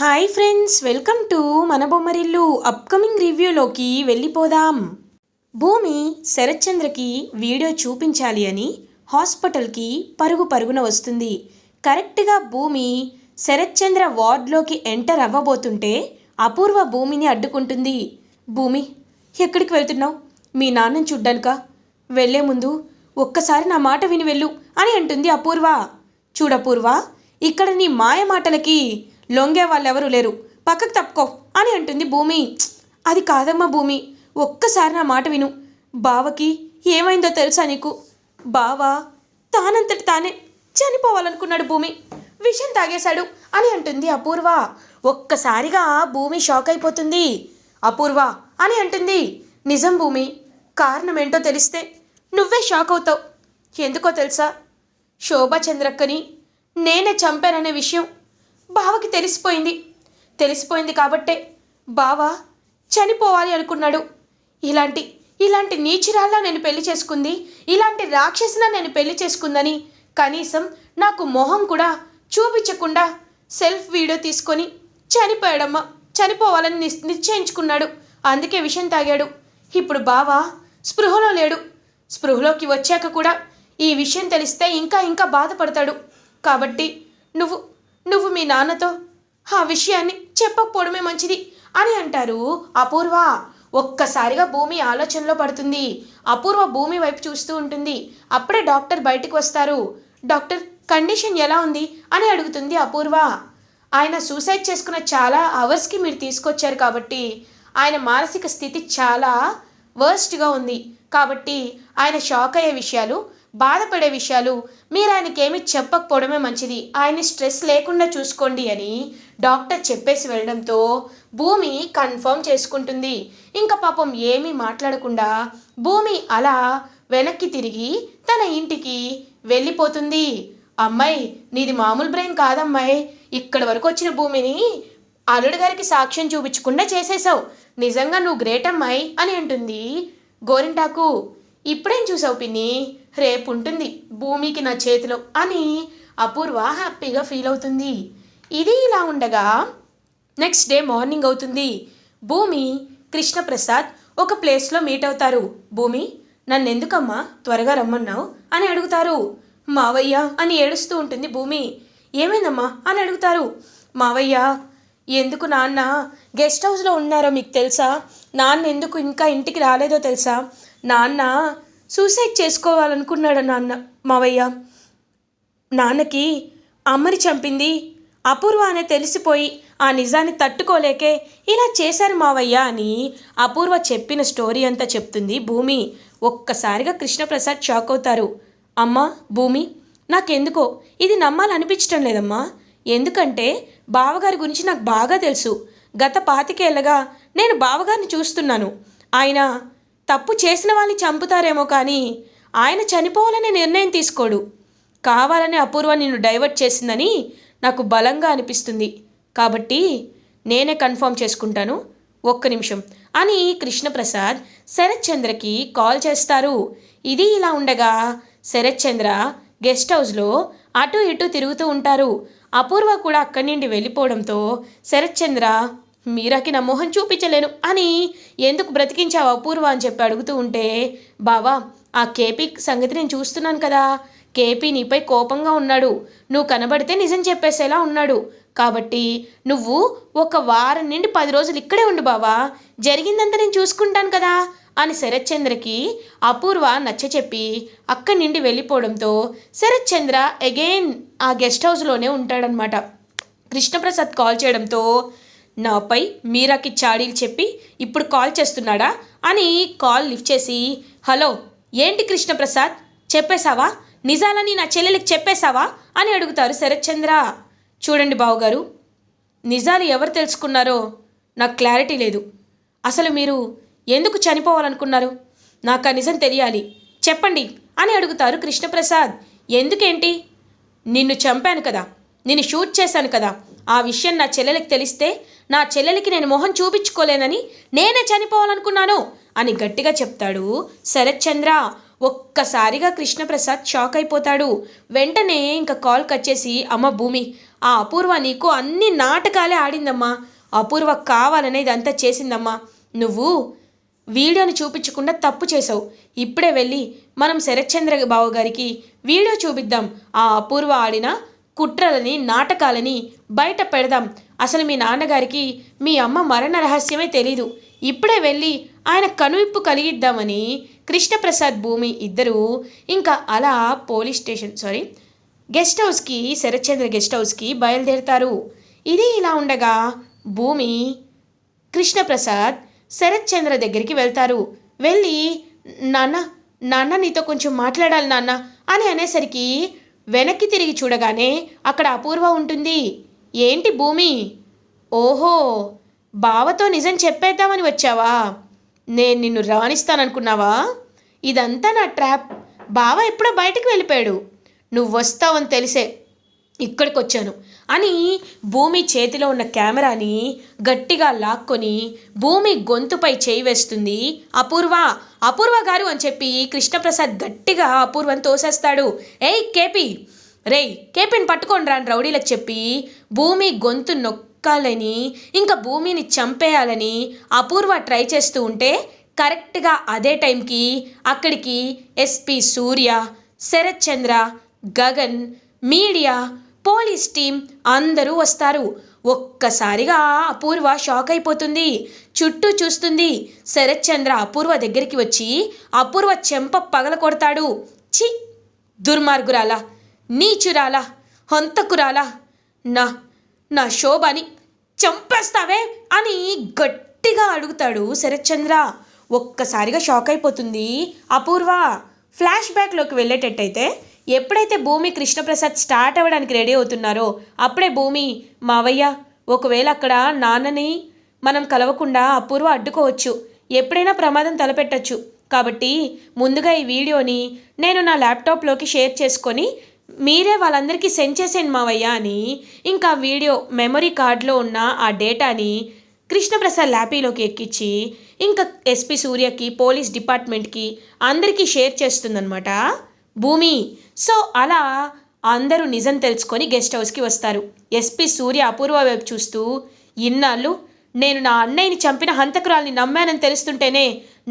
Hi friends, welcome to మన Bommarillu. Upcoming రివ్యూలోకి వెళ్ళిపోదాం. భూమి శరత్చంద్రకి వీడియో చూపించాలి అని హాస్పిటల్కి పరుగున వస్తుంది. కరెక్ట్గా భూమి శరత్చంద్ర వార్డ్లోకి ఎంటర్ అవ్వబోతుంటే అపూర్వ భూమిని అడ్డుకుంటుంది. భూమి, ఎక్కడికి వెళ్తున్నావు? మీ నాన్నని చూడ్డానికా? వెళ్లే ముందు ఒక్కసారి నా మాట విని వెళ్ళు అని అంటుంది అపూర్వ. చూడపూర్వ, ఇక్కడ నీ మాయ మాటలకి లొంగే వాళ్ళెవరూ లేరు, పక్కకు తప్పుకో అని అంటుంది భూమి. అది కాదమ్మా భూమి, ఒక్కసారి నా మాట విను. బావకి ఏమైందో తెలుసా నీకు? బావ తానంతటి తానే చనిపోవాలనుకున్నాడు భూమి, విషం తాగేశాడు అని అంటుంది అపూర్వ. ఒక్కసారిగా భూమి షాక్ అయిపోతుంది. అపూర్వ అని అంటుంది. నిజం భూమి, కారణం ఏంటో తెలిస్తే నువ్వే షాక్ అవుతావు. ఎందుకో తెలుసా? శోభాచంద్రక్కని నేనే చంపాననే విషయం బావకి తెలిసిపోయింది కాబట్టే బావ చనిపోవాలి అనుకున్నాడు. ఇలాంటి నీచురాల్లా నేను పెళ్లి చేసుకుంది, ఇలాంటి రాక్షసులా నేను పెళ్లి చేసుకుందని కనీసం నాకు మొహం కూడా చూపించకుండా సెల్ఫ్ వీడియో తీసుకొని చనిపోయాడమ్మా. చనిపోవాలని నిశ్చయించుకున్నాడు, అందుకే విషం తాగాడు. ఇప్పుడు బావ స్పృహలో లేడు. స్పృహలోకి వచ్చాక కూడా ఈ విషయం తెలిస్తే ఇంకా బాధపడతాడు. కాబట్టి నువ్వు మీ నాన్నతో ఆ విషయాన్ని చెప్పకపోవడమే మంచిది అని అంటారు అపూర్వ. ఒక్కసారిగా భూమి ఆలోచనలో పడుతుంది. అపూర్వ భూమి వైపు చూస్తూ ఉంటుంది. అప్పుడే డాక్టర్ బయటకు వస్తారు. డాక్టర్, కండిషన్ ఎలా ఉంది అని అడుగుతుంది అపూర్వ. ఆయన సూసైడ్ చేసుకున్న చాలా అవర్స్కి మీరు తీసుకొచ్చారు కాబట్టి ఆయన మానసిక స్థితి చాలా వర్స్ట్గా ఉంది. కాబట్టి ఆయన షాక్ అయ్యే విషయాలు, బాధపడే విషయాలు మీరు ఆయనకేమీ చెప్పకపోవడమే మంచిది. ఆయన్ని స్ట్రెస్ లేకుండా చూసుకోండి అని డాక్టర్ చెప్పేసి వెళ్ళడంతో భూమి కన్ఫర్మ్ చేసుకుంటుంది. ఇంకా పాపం ఏమీ మాట్లాడకుండా భూమి అలా వెనక్కి తిరిగి తన ఇంటికి వెళ్ళిపోతుంది. అమ్మాయి, నీది మామూలు బ్రెయిన్ కాదమ్మాయి. ఇక్కడి వరకు వచ్చిన భూమిని అల్లుడు గారికి సాక్ష్యం చూపించకుండా చేసేసావు. నిజంగా నువ్వు గ్రేట్ అమ్మాయి అని అంటుంది గోరింటాకు. ఇప్పుడేం చూసావు పిన్ని, రేపు ఉంటుంది భూమికి నా చేతిలో అని అపూర్వ హ్యాపీగా ఫీల్ అవుతుంది. ఇది ఇలా ఉండగా నెక్స్ట్ డే మార్నింగ్ అవుతుంది. భూమి కృష్ణప్రసాద్ ఒక ప్లేస్లో మీట్ అవుతారు. భూమి, నన్ను ఎందుకమ్మా త్వరగా రమ్మన్నావు అని అడుగుతారు. మావయ్య అని ఏడుస్తూ ఉంటుంది భూమి. ఏమైందమ్మా అని అడుగుతారు. మావయ్య, ఎందుకు నాన్న గెస్ట్ హౌస్లో ఉన్నారో మీకు తెలుసా? నాన్న ఎందుకు ఇంకా ఇంటికి రాలేదో తెలుసా? నాన్న సూసైడ్ చేసుకోవాలనుకున్నాడు మావయ్య. నాన్నకి అమ్మని చంపింది అపూర్వ అనే తెలిసిపోయి ఆ నిజాన్ని తట్టుకోలేకే ఇలా చేశారు మావయ్య అని అపూర్వ చెప్పిన స్టోరీ అంతా చెప్తుంది భూమి. ఒక్కసారిగా కృష్ణప్రసాద్ షాక్ అవుతారు. అమ్మా భూమి, నాకెందుకో ఇది నమ్మాలనిపించడం లేదమ్మా. ఎందుకంటే బావగారి గురించి నాకు బాగా తెలుసు. గత 25 ఏళ్ళగా నేను బావగారిని చూస్తున్నాను. ఆయన తప్పు చేసిన వాళ్ళని చంపుతారేమో కానీ ఆయన చనిపోవాలనే నిర్ణయం తీసుకోడు. కావాలని అపూర్వ నిన్ను డైవర్ట్ చేసిందని నాకు బలంగా అనిపిస్తుంది. కాబట్టి నేనే కన్ఫర్మ్ చేసుకుంటాను, ఒక్క నిమిషం అని కృష్ణప్రసాద్ శరత్చంద్రకి కాల్ చేస్తారు. ఇది ఇలా ఉండగా శరత్చంద్ర గెస్ట్ హౌస్లో అటు ఇటు తిరుగుతూ ఉంటారు. అపూర్వ కూడా అక్కడి నుండి వెళ్ళిపోవడంతో శరత్చంద్ర, మీరాకి నా మొహం చూపించలేను అని ఎందుకు బ్రతికించావు అపూర్వ అని చెప్పి అడుగుతూ ఉంటే, బావా ఆ కేపీ సంగతి నేను చూస్తున్నాను కదా, కేపీ నీపై కోపంగా ఉన్నాడు. నువ్వు కనబడితే నిజం చెప్పేసేలా ఉన్నాడు. కాబట్టి నువ్వు ఒక వారం నుండి 10 రోజులు ఇక్కడే ఉండు బావా, జరిగిందంతా నేను చూసుకుంటాను కదా అని శరత్చంద్రకి అపూర్వ నచ్చచెప్పి అక్కడి నుండి వెళ్ళిపోవడంతో శరత్చంద్ర అగైన్ ఆ గెస్ట్ హౌస్లోనే ఉంటాడనమాట. కృష్ణప్రసాద్ కాల్ చేయడంతో, నాపై మీరాకి చాడీలు చెప్పి ఇప్పుడు కాల్ చేస్తున్నాడా అని కాల్ లిఫ్ట్ చేసి, హలో ఏంటి కృష్ణప్రసాద్, చెప్పేశావా? నిజాలని నా చెల్లెలికి చెప్పేశావా అని అడుగుతారు శరత్చంద్ర. చూడండి బావగారు, నిజాలు ఎవరు తెలుసుకున్నారో నాకు క్లారిటీ లేదు. అసలు మీరు ఎందుకు చనిపోవాలనుకున్నారు? నాకు ఆ నిజం తెలియాలి, చెప్పండి అని అడుగుతారు కృష్ణప్రసాద్. ఎందుకేంటి? నిన్ను చంపాను కదా, నిన్ను షూట్ చేశాను కదా, ఆ విషయం నా చెల్లెలికి తెలిస్తే నా చెల్లెలికి నేను మొహం చూపించుకోలేనని నేనే చనిపోవాలనుకున్నాను అని గట్టిగా చెప్తాడు శరత్చంద్ర. ఒక్కసారిగా కృష్ణప్రసాద్ షాక్ అయిపోతాడు. వెంటనే ఇంకా కాల్ కట్ చేసి, అమ్మ భూమి, ఆ అపూర్వ నీకు అన్ని నాటకాలే ఆడిందమ్మా. అపూర్వ కావాలనే ఇదంతా చేసిందమ్మా. నువ్వు వీడియోని చూపించకుండా తప్పు చేసావు. ఇప్పుడే వెళ్ళి మనం శరత్చంద్ర బాబు గారికి వీడియో చూపిద్దాం. ఆ అపూర్వ ఆడిన కుట్రలని నాటకాలని బయట పెడదాం. అసలు మీ నాన్నగారికి మీ అమ్మ మరణ రహస్యమే తెలీదు. ఇప్పుడే వెళ్ళి ఆయన కనువిప్పు కలిగిద్దామని కృష్ణప్రసాద్ భూమి ఇద్దరూ ఇంకా అలా పోలీస్ స్టేషన్ గెస్ట్ హౌస్కి శరత్చంద్ర గెస్ట్ హౌస్కి బయలుదేరుతారు. ఇది ఇలా ఉండగా భూమి కృష్ణప్రసాద్ శరత్చంద్ర దగ్గరికి వెళ్తారు. వెళ్ళి నాన్న నాన్న నీతో కొంచెం మాట్లాడాలి నాన్న అని అనేసరికి వెనక్కి తిరిగి చూడగానే అక్కడ అపూర్వ ఉంటుంది. ఏంటి భూమి? ఓహో, బావతో నిజం చెప్పేద్దామని వచ్చావా? నేను నిన్ను రాణిస్తాననుకున్నావా? ఇదంతా నా ట్రాప్. బావ ఎప్పుడో బయటికి వెళ్ళిపోయాడు. నువ్వు వస్తావని తెలిసే ఇక్కడికి వచ్చాను అని భూమి చేతిలో ఉన్న కెమెరాని గట్టిగా లాక్కొని భూమి గొంతుపై చేయి వేస్తుంది అపూర్వ. అపూర్వ గారు అని చెప్పి కృష్ణప్రసాద్ గట్టిగా అపూర్వని తోసేస్తాడు. ఏయ్ కేపీ, రేయ్ కేపీని పట్టుకొని రాని రౌడీలకు చెప్పి భూమి గొంతు నొక్కాలని ఇంకా భూమిని చంపేయాలని అపూర్వ ట్రై చేస్తూ ఉంటే కరెక్ట్గా అదే టైంకి అక్కడికి SP Surya, Sharatchandra, Gagan, media, police team అందరూ వస్తారు. ఒక్కసారిగా అపూర్వ షాక్ అయిపోతుంది. చుట్టూ చూస్తుంది. శరత్చంద్ర అపూర్వ దగ్గరికి వచ్చి అపూర్వ చెంప పగల కొడతాడు. చి, దుర్మార్గురాలా, నీచురాలా, హంతకురాలా, నా నా శోభని చంపేస్తావే అని గట్టిగా అడుగుతాడు శరత్చంద్ర. ఒక్కసారిగా షాక్ అయిపోతుంది అపూర్వ. ఫ్లాష్ బ్యాక్లోకి వెళ్ళేటట్టయితే ఎప్పుడైతే భూమి కృష్ణప్రసాద్ స్టార్ట్ అవ్వడానికి రెడీ అవుతున్నారో అప్పుడే భూమి, మావయ్య ఒకవేళ అక్కడ నాన్నని మనం కలవకుండా అపూర్వ అడ్డుకోవచ్చు, ఎప్పుడైనా ప్రమాదం తలపెట్టచ్చు. కాబట్టి ముందుగా ఈ వీడియోని నేను నా ల్యాప్టాప్లోకి షేర్ చేసుకొని మీరే వాళ్ళందరికీ సెండ్ చేసేయండి మావయ్య అని ఇంకా వీడియో మెమరీ కార్డులో ఉన్న ఆ డేటాని కృష్ణప్రసాద్ ల్యాపీలోకి ఎక్కించి ఇంకా ఎస్పీ సూర్యకి, పోలీస్ డిపార్ట్మెంట్కి అందరికీ షేర్ చేస్తుందన్నమాట భూమి. సో అలా అందరూ నిజం తెలుసుకొని గెస్ట్ హౌస్కి వస్తారు. ఎస్పీ సూర్య అపూర్వ వైపు చూస్తూ, ఇన్నాళ్ళు నేను నా అన్నయ్యని చంపిన హంతకురాల్ని నమ్మానని తెలుస్తుంటేనే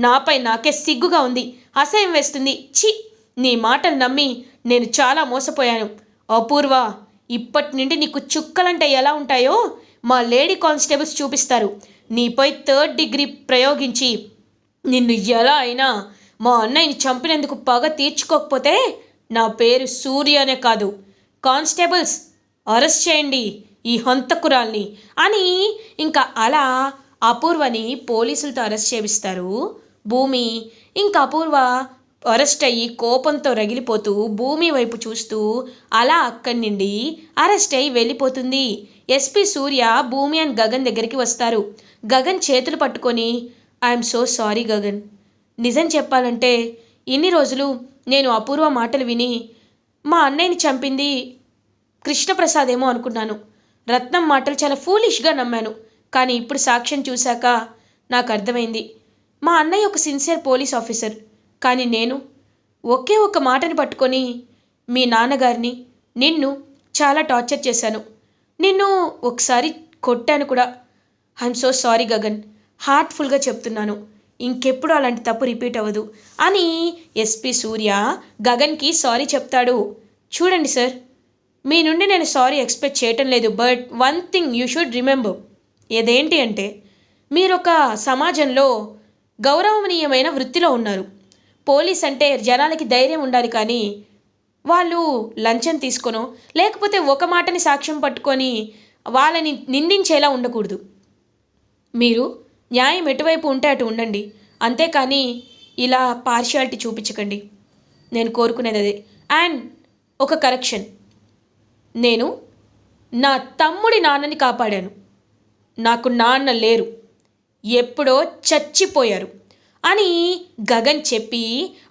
నాపై నాకే సిగ్గుగా ఉంది, అసహ్యం వేస్తుంది. ఛీ, నీ మాటలు నమ్మి నేను చాలా మోసపోయాను. అపూర్వ, ఇప్పటి నుండి నీకు చుక్కలంటే ఎలా ఉంటాయో మా లేడీ కానిస్టేబుల్స్ చూపిస్తారు. నీపై 3rd డిగ్రీ ప్రయోగించి నిన్ను ఎలా అయినా మా అన్నయ్యని చంపినందుకు పగ తీర్చుకోకపోతే నా పేరు సూర్య అనే కాదు. కానిస్టేబుల్స్, అరెస్ట్ చేయండి ఈ హంతకురాల్ని అని ఇంకా అలా అపూర్వని పోలీసులతో అరెస్ట్ చేపిస్తారు భూమి. ఇంకా అపూర్వ అరెస్ట్ అయ్యి కోపంతో రగిలిపోతూ భూమి వైపు చూస్తూ అలా అక్కడి నుండి అరెస్ట్ అయ్యి వెళ్ళిపోతుంది. ఎస్పీ సూర్య భూమి అండ్ గగన్ దగ్గరికి వస్తారు. గగన్ చేతులు పట్టుకొని, ఐఎమ్ సో సారీ గగన్. నిజం చెప్పాలంటే ఇన్ని రోజులు నేను అపూర్వ మాటలు విని మా అన్నయ్యని చంపింది కృష్ణప్రసాద్ ఏమో అనుకున్నాను. రత్నం మాటలు చాలా ఫూలిష్గా నమ్మాను. కానీ ఇప్పుడు సాక్ష్యం చూశాక నాకు అర్థమైంది, మా అన్నయ్య ఒక సిన్సియర్ పోలీస్ ఆఫీసర్. కానీ నేను ఒకే ఒక మాటని పట్టుకొని మీ నాన్నగారిని, నిన్ను చాలా టార్చర్ చేశాను. నిన్ను ఒకసారి కొట్టాను కూడా. ఐఎమ్ సో సారీ గగన్, హార్ట్ఫుల్గా చెప్తున్నాను. ఇంకెప్పుడు అలాంటి తప్పు రిపీట్ అవ్వదు అని ఎస్పీ సూర్య గగన్కి సారీ చెప్తాడు. చూడండి సార్, మీ నుండి నేను సారీ ఎక్స్పెక్ట్ చేయటం లేదు. But one thing you should remember. ఏదేంటి అంటే మీరొక సమాజంలో గౌరవనీయమైన వృత్తిలో ఉన్నారు. పోలీస్ అంటే జనాలకి ధైర్యం ఉండాలి, కానీ వాళ్ళు లంచం తీసుకొనో లేకపోతే ఒక మాటని సాక్ష్యం పట్టుకొని వాళ్ళని నిందించేలా ఉండకూడదు. మీరు న్యాయం ఎటువైపు ఉంటే అటు ఉండండి, అంతేకాని ఇలా పార్షియాలిటీ చూపించకండి. నేను కోరుకునేది అదే. అండ్ ఒక కరెక్షన్, నేను నా తమ్ముడి నాన్నని కాపాడాను. నాకు నాన్న లేరు, ఎప్పుడో చచ్చిపోయారు అని గగన్ చెప్పి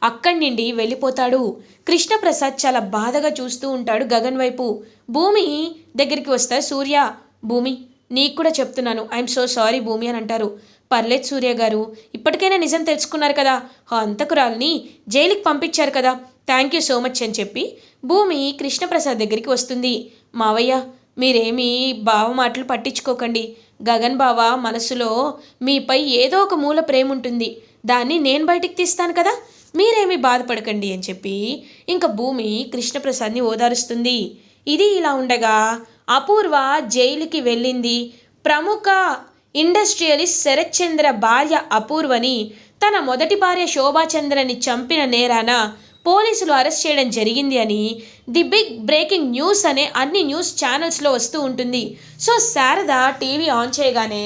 అక్కడి నుండి వెళ్ళిపోతాడు. కృష్ణప్రసాద్ చాలా బాధగా చూస్తూ ఉంటాడు గగన్ వైపు. భూమి దగ్గరికి వస్తారు సూర్య. భూమి, నీకు కూడా చెప్తున్నాను, ఐఎమ్ సో సారీ భూమి అని అంటారు. పర్లేదు సూర్య గారు, ఇప్పటికైనా నిజం తెలుసుకున్నారు కదా, ఆ హంతకురాల్ని జైలుకి పంపించారు కదా, థ్యాంక్ యూ సో మచ్ అని చెప్పి భూమి కృష్ణప్రసాద్ దగ్గరికి వస్తుంది. మావయ్య, మీరేమీ బావ మాటలు పట్టించుకోకండి. గగన్ బావ మనసులో మీపై ఏదో ఒక మూల ప్రేమ ఉంటుంది. దాన్ని నేను బయటికి తీస్తాను కదా, మీరేమీ బాధపడకండి అని చెప్పి ఇంకా భూమి కృష్ణప్రసాద్ని ఓదారుస్తుంది. ఇది ఇలా ఉండగా అపూర్వ జైలుకి వెళ్ళింది. ప్రముఖ ఇండస్ట్రియలిస్ట్ శరత్ చంద్ర భార్య అపూర్వని తన మొదటి భార్య శోభాచంద్రని చంపిన నేరాన పోలీసులు అరెస్ట్ చేయడం జరిగింది అని ది బిగ్ బ్రేకింగ్ న్యూస్ అనే అన్ని న్యూస్ ఛానల్స్లో వస్తూ ఉంటుంది. సో శారద టీవీ ఆన్ చేయగానే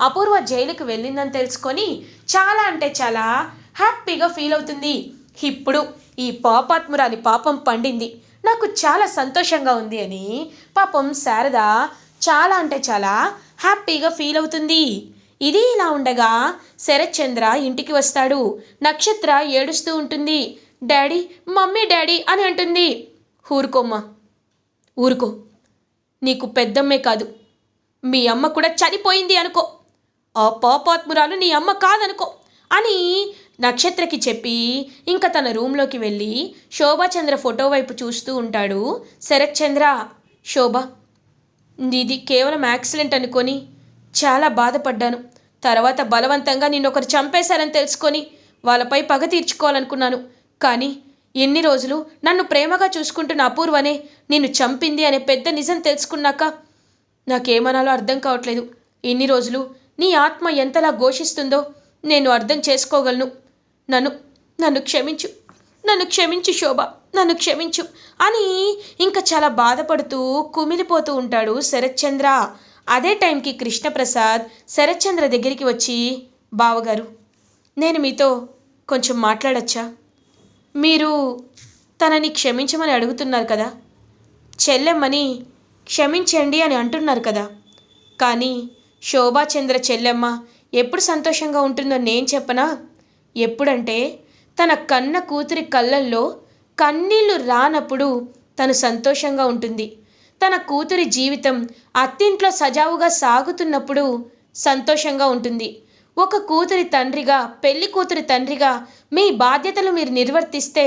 అపూర్వ జైలుకి వెళ్ళిందని తెలుసుకొని చాలా అంటే చాలా హ్యాపీగా ఫీల్ అవుతుంది. ఇప్పుడు ఈ పాపాత్మురాలి పాపం పండింది, నాకు చాలా సంతోషంగా ఉంది అని పాపం శారద చాలా అంటే చాలా హ్యాపీగా ఫీల్ అవుతుంది. ఇది ఇలా ఉండగా శరత్ చంద్ర ఇంటికి వస్తాడు. నక్షత్ర ఏడుస్తూ ఉంటుంది. డాడీ, మమ్మీ, డాడీ అని అంటుంది. ఊరుకోమ్మా, ఊరుకో. నీకు పెద్దమ్మే కాదు, మీ అమ్మ కూడా చనిపోయింది అనుకో. ఆ పాపాత్మురాలు నీ అమ్మ కాదనుకో అని నక్షత్రకి చెప్పి ఇంకా తన రూమ్లోకి వెళ్ళి శోభాచంద్ర ఫోటో వైపు చూస్తూ ఉంటాడు శరత్ చంద్ర. శోభ, ఇది కేవలం యాక్సిడెంట్ అనుకొని చాలా బాధపడ్డాను. తర్వాత బలవంతంగా నిన్నొకరు చంపేశారని తెలుసుకొని వాళ్ళపై పగ తీర్చుకోవాలనుకున్నాను. కానీ ఎన్ని రోజులు నన్ను ప్రేమగా చూసుకుంటున్న అపూర్వనే నిన్ను చంపింది అనే పెద్ద నిజం తెలుసుకున్నాక నాకేమనాలో అర్థం కావట్లేదు. ఇన్ని రోజులు నీ ఆత్మ ఎంతలా ఘోషిస్తుందో నేను అర్థం చేసుకోగలను. నన్ను నన్ను క్షమించు, నన్ను క్షమించు శోభ, నన్ను క్షమించు అని ఇంకా చాలా బాధపడుతూ కుమిలిపోతూ ఉంటాడు శరత్ చంద్ర. అదే టైంకి కృష్ణప్రసాద్ శరత్ చంద్ర దగ్గరికి వచ్చి, బావగారు, నేను మీతో కొంచెం మాట్లాడచ్చా? మీరు తనని క్షమించమని అడుగుతున్నారు కదా, చెల్లెమ్మని క్షమించండి అని అంటున్నారు కదా. కానీ శోభాచంద్ర చెల్లెమ్మ ఎప్పుడు సంతోషంగా ఉంటుందో నేను చెప్పనా? ఎప్పుడంటే తన కన్న కూతురి కళ్ళల్లో కన్నీళ్లు రానప్పుడు తను సంతోషంగా ఉంటుంది. తన కూతురి జీవితం అత్తింట్లో సజావుగా సాగుతున్నప్పుడు సంతోషంగా ఉంటుంది. ఒక కూతురి తండ్రిగా, పెళ్లి కూతురి తండ్రిగా మీ బాధ్యతలు మీరు నిర్వర్తిస్తే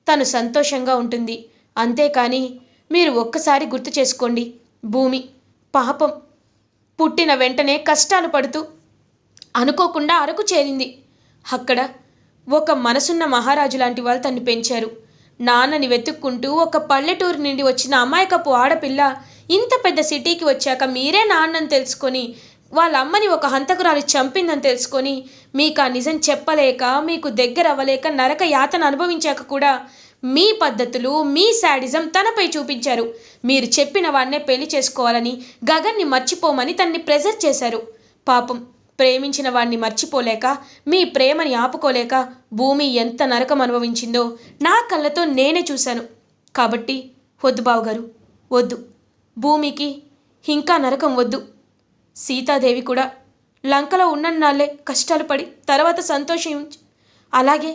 తను సంతోషంగా ఉంటుంది. అంతేకాని మీరు ఒక్కసారి గుర్తు చేసుకోండి, భూమి పాపం పుట్టిన వెంటనే కష్టాలు పడుతూ అనుకోకుండా అరకు చేరింది. అక్కడ ఒక మనసున్న మహారాజు లాంటి వాళ్ళు తన్ని పెంచారు. నాన్నని వెతుక్కుంటూ ఒక పల్లెటూరు నుండి వచ్చిన అమాయకపు ఆడపిల్ల ఇంత పెద్ద సిటీకి వచ్చాక మీరే నాన్నని తెలుసుకొని వాళ్ళ అమ్మని ఒక హంతకురాలు చంపిందని తెలుసుకొని మీకు ఆ నిజం చెప్పలేక, మీకు దగ్గర అవ్వలేక నరక యాతన అనుభవించాక కూడా మీ పద్ధతులు, మీ శాడిజం తనపై చూపించారు. మీరు చెప్పిన వాడినే పెళ్లి చేసుకోవాలని, గగన్ని మర్చిపోమని తన్ని ప్రెజర్ చేశారు. పాపం ప్రేమించిన వాడిని మర్చిపోలేక, మీ ప్రేమని ఆపుకోలేక భూమి ఎంత నరకం అనుభవించిందో నా కళ్ళతో నేనే చూశాను. కాబట్టి వద్దు బావగారు, వద్దు. భూమికి ఇంకా నరకం వద్దు. సీతాదేవి కూడా లంకలో ఉన్నన్నాళ్ళే కష్టాలు పడి తర్వాత సంతోషించి, అలాగే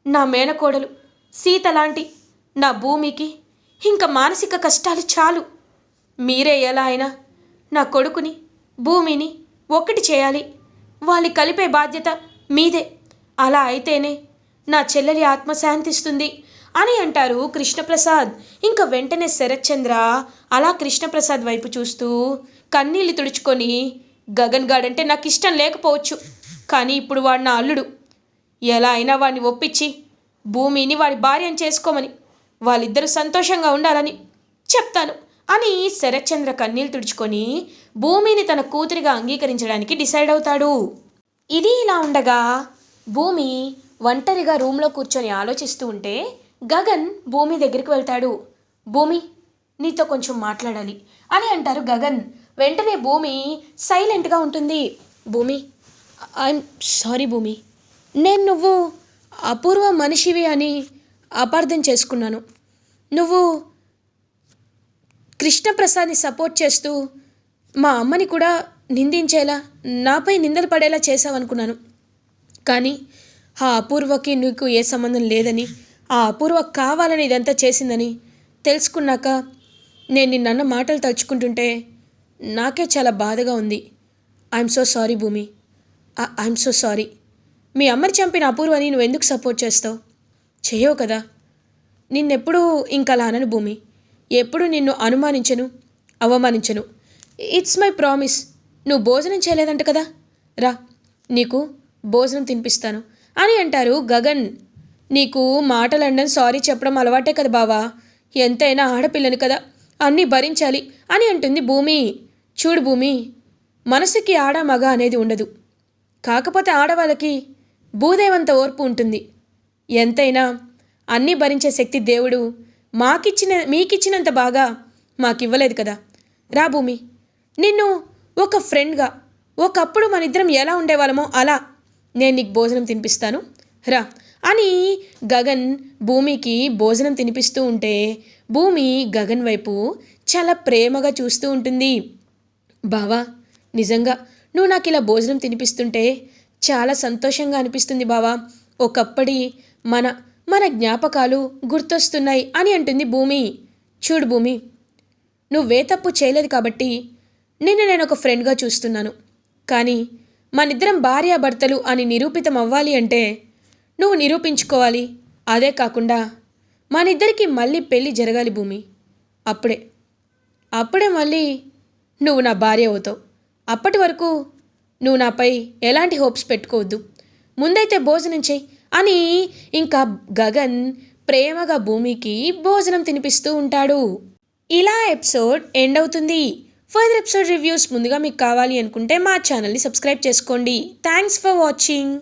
నా మేనకోడలు సీత లాంటి నా భూమికి ఇంకా మానసిక కష్టాలు చాలు. మీరే ఎలా అయినా నా కొడుకుని, భూమిని ఒక్కటి చేయాలి. వాళ్ళని కలిపే బాధ్యత మీదే. అలా అయితేనే నా చెల్లెలి ఆత్మ శాంతిస్తుంది అని అంటారు కృష్ణప్రసాద్. ఇంకా వెంటనే శరత్ చంద్ర అలా కృష్ణప్రసాద్ వైపు చూస్తూ కన్నీళ్ళు తుడుచుకొని, గగన్ గాడంటే నాకు ఇష్టం లేకపోవచ్చు, కానీ ఇప్పుడు వాడు నా అల్లుడు. ఎలా అయినా వాడిని ఒప్పించి భూమిని వాడి భార్యను చేసుకోమని, వాళ్ళిద్దరూ సంతోషంగా ఉండాలని చెప్తాను అని శరత్ చంద్ర కన్నీళ్ళు తుడుచుకొని భూమిని తన కూతురిగా అంగీకరించడానికి డిసైడ్ అవుతాడు. ఇది ఇలా ఉండగా భూమి ఒంటరిగా రూమ్లో కూర్చొని ఆలోచిస్తూ ఉంటే గగన్ భూమి దగ్గరికి వెళ్తాడు. భూమి, నీతో కొంచెం మాట్లాడాలి అని అంటారు గగన్. వెంటనే భూమి సైలెంట్గా ఉంటుంది. భూమి, ఐఎమ్ సారీ భూమి, నువ్వు అపూర్వ మనిషివి అని అపార్థం చేసుకున్నాను. నువ్వు కృష్ణప్రసాద్ని సపోర్ట్ చేస్తూ మా అమ్మని కూడా నిందించేలా, నాపై నిందలు పడేలా చేసావనుకున్నాను. కానీ ఆ అపూర్వకి నీకు ఏ సంబంధం లేదని, ఆ అపూర్వ కావాలని ఇదంతా చేసిందని తెలుసుకున్నాక నేను నిన్న మాటలు తలుచుకుంటుంటే నాకే చాలా బాధగా ఉంది. ఐఎమ్ సో సారీ భూమి, ఐఎమ్ సో సారీ. మీ అమ్మని చంపిన అపూర్వని నువ్వు ఎందుకు సపోర్ట్ చేస్తావు? చేయవు కదా. నిన్నెప్పుడు ఇంకలా అనను భూమి, ఎప్పుడు నిన్ను అనుమానించను, అవమానించను. It's my promise. నువ్వు భోజనం చేయలేదంట కదా, రా నీకు భోజనం తినిపిస్తాను అని అంటారు గగన్. నీకు మాటలండం సారీ చెప్పడం అలవాటే కదా బావా, ఎంతైనా ఆడపిల్లని కదా, అన్నీ భరించాలి అని అంటుంది భూమి. చూడు భూమి, మనసుకి ఆడ మగ అనేది ఉండదు, కాకపోతే ఆడవాళ్ళకి భూదేవంత ఓర్పు ఉంటుంది. ఎంతైనా అన్నీ భరించే శక్తి దేవుడు మీకిచ్చినంత బాగా మాకివ్వలేదు కదా. రా భూమి, నిన్ను ఒక ఫ్రెండ్గా ఒకప్పుడు మన ఇద్దరం ఎలా ఉండేవాళ్ళమో అలా నేను నీకు భోజనం తినిపిస్తాను రా అని గగన్ భూమికి భోజనం తినిపిస్తూ ఉంటే భూమి గగన్ వైపు చాలా ప్రేమగా చూస్తూ ఉంటుంది. బావా, నిజంగా నువ్వు నాకు ఇలా భోజనం తినిపిస్తుంటే చాలా సంతోషంగా అనిపిస్తుంది బావా. ఒకప్పటి మన మన జ్ఞాపకాలు గుర్తొస్తున్నాయి అని అంటుంది భూమి. చూడు భూమి, నువ్వే తప్పు చేయలేదు కాబట్టి నిన్ను నేను ఒక ఫ్రెండ్గా చూస్తున్నాను. కానీ మనిద్దరం భార్యాభర్తలు అని నిరూపితం అవ్వాలి అంటే నువ్వు నిరూపించుకోవాలి. అదే కాకుండా మనిద్దరికి మళ్ళీ పెళ్ళి జరగాలి భూమి. అప్పుడే మళ్ళీ నువ్వు నా భార్య అవుతావు. అప్పటి వరకు నువ్వు నాపై ఎలాంటి హోప్స్ పెట్టుకోవద్దు. ముందైతే భోజనం చెయ్యి అని ఇంకా గగన్ ప్రేమగా భూమికి భోజనం తినిపిస్తూ ఉంటాడు. ఇలా ఎపిసోడ్ ఎండ్ అవుతుంది. ఫర్దర్ ఎపిసోడ్ రివ్యూస్ ముందుగా మీకు కావాలి అనుకుంటే మా ఛానల్ని సబ్స్క్రైబ్ చేసుకోండి. Thanks for watching.